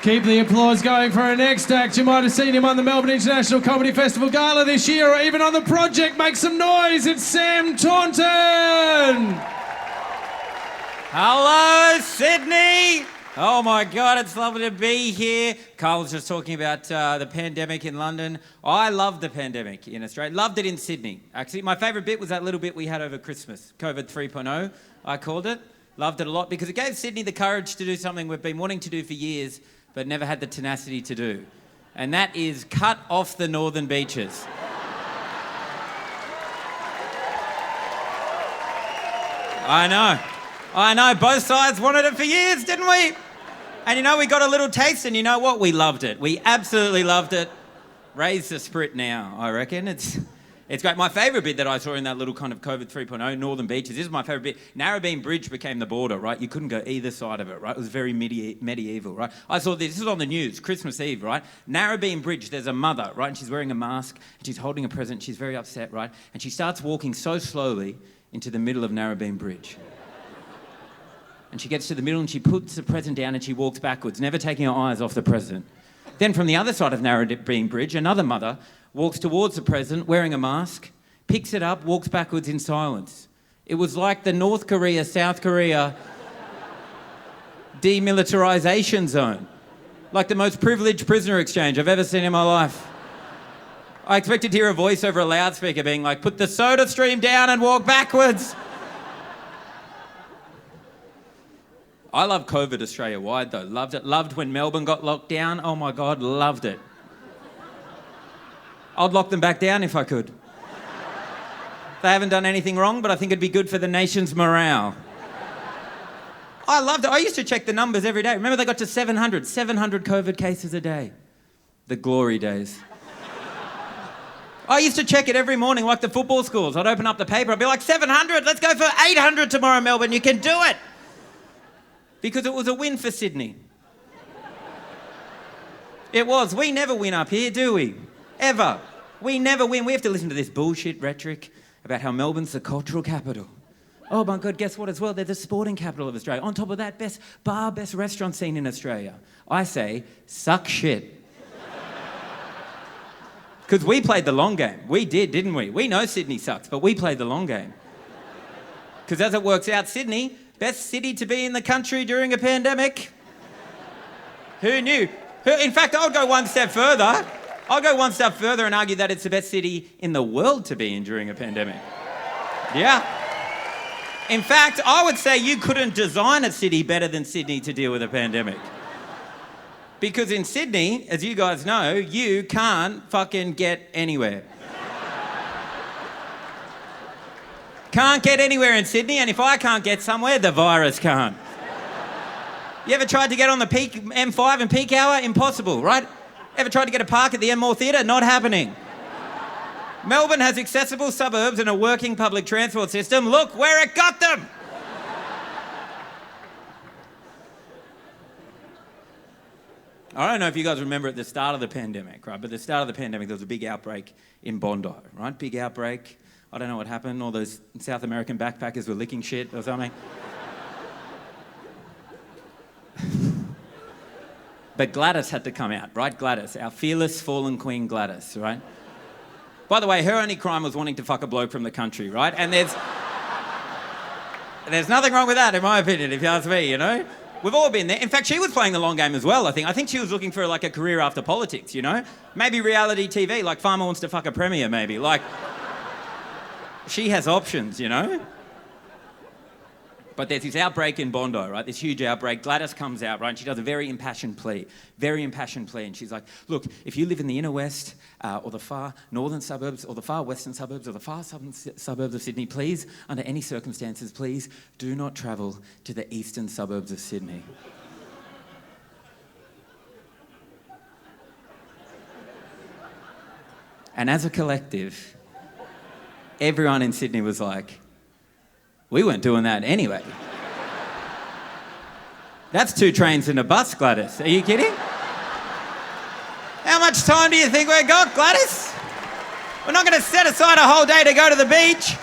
Keep the applause going for our next act. You might have seen him on the Melbourne International Comedy Festival Gala this year, or even on the project. Make some noise. It's Sam Taunton. Hello, Sydney. Oh my God, it's lovely to be here. Carl was just talking about the pandemic in London. I loved the pandemic in Australia. Loved it in Sydney. Actually, my favourite bit was that little bit we had over Christmas, COVID 3.0, I called it. Loved it a lot because it gave Sydney the courage to do something we've been wanting to do for years, but never had the tenacity to do. And that is cut off the northern beaches. I know, both sides wanted it for years, didn't we? And you know, we got a little taste, and you know what? We loved it. We absolutely loved it. Raise the sprit now, I reckon. It's great. My favourite bit that I saw in that little kind of COVID 3.0, Northern Beaches, this is my favourite bit. Narrabeen Bridge became the border, right? You couldn't go either side of it, right? It was very medieval, right? I saw this is on the news, Christmas Eve, right? Narrabeen Bridge, there's a mother, right? And she's wearing a mask, and she's holding a present. She's very upset, right? And she starts walking so slowly into the middle of Narrabeen Bridge. And she gets to the middle and she puts the present down and she walks backwards, never taking her eyes off the present. Then from the other side of Narrabeen Bridge, another mother walks towards the present wearing a mask, picks it up, walks backwards in silence. It was like the North Korea, South Korea demilitarization zone. Like the most privileged prisoner exchange I've ever seen in my life. I expected to hear a voice over a loudspeaker being like, put the soda stream down and walk backwards. I love COVID Australia-wide, though. Loved it. Loved when Melbourne got locked down. Oh, my God, loved it. I'd lock them back down if I could. They haven't done anything wrong, but I think it'd be good for the nation's morale. I loved it. I used to check the numbers every day. Remember, they got to 700 COVID cases a day. The glory days. I used to check it every morning like the football scores. I'd open up the paper. I'd be like, 700, let's go for 800 tomorrow, Melbourne. You can do it. Because it was a win for Sydney. It was. We never win up here, do we? Ever. We never win. We have to listen to this bullshit rhetoric about how Melbourne's the cultural capital. Oh my God, guess what as well? They're the sporting capital of Australia. On top of that, best bar, best restaurant scene in Australia. I say, suck shit. Because we played the long game. We did, didn't we? We know Sydney sucks, but we played the long game. Because as it works out, Sydney, best city to be in the country during a pandemic. Who knew? In fact, I'll go one step further. I'll go one step further and argue that it's the best city in the world to be in during a pandemic. Yeah. In fact, I would say you couldn't design a city better than Sydney to deal with a pandemic. Because in Sydney, as you guys know, you can't fucking get anywhere. Can't get anywhere in Sydney, and if I can't get somewhere, the virus can't. You ever tried to get on the peak M5 in peak hour? Impossible, right? Ever tried to get a park at the Enmore Theatre? Not happening. Melbourne has accessible suburbs and a working public transport system. Look where it got them! I don't know if you guys remember at the start of the pandemic, right? But at the start of the pandemic, there was a big outbreak in Bondi, right? Big outbreak. I don't know what happened. All those South American backpackers were licking shit or something. But Gladys had to come out, right? Gladys, our fearless fallen queen Gladys, right? By the way, her only crime was wanting to fuck a bloke from the country, right? And there's nothing wrong with that, in my opinion, if you ask me, you know? We've all been there. In fact, she was playing the long game as well, I think. I think she was looking for like a career after politics, you know? Maybe reality TV, like Farmer Wants to Fuck a Premier, maybe. Like, she has options, you know? But there's this outbreak in Bondi, right? This huge outbreak. Gladys comes out, right? And she does a very impassioned plea. And she's like, look, if you live in the inner west or the far northern suburbs or the far western suburbs or the far southern suburbs of Sydney, please, under any circumstances, please do not travel to the eastern suburbs of Sydney. And as a collective, everyone in Sydney was like, we weren't doing that anyway. That's 2 trains and a bus, Gladys. Are you kidding? How much time do you think we've got, Gladys? We're not going to set aside a whole day to go to the beach.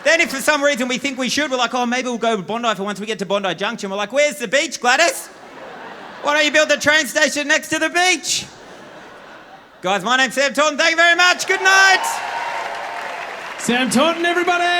Then if for some reason we think we should, we're like, oh, maybe we'll go to Bondi for once we get to Bondi Junction. We're like, where's the beach, Gladys? Why don't you build the train station next to the beach? Guys, my name's Sam Taunton. Thank you very much. Good night. Sam Taunton, everybody!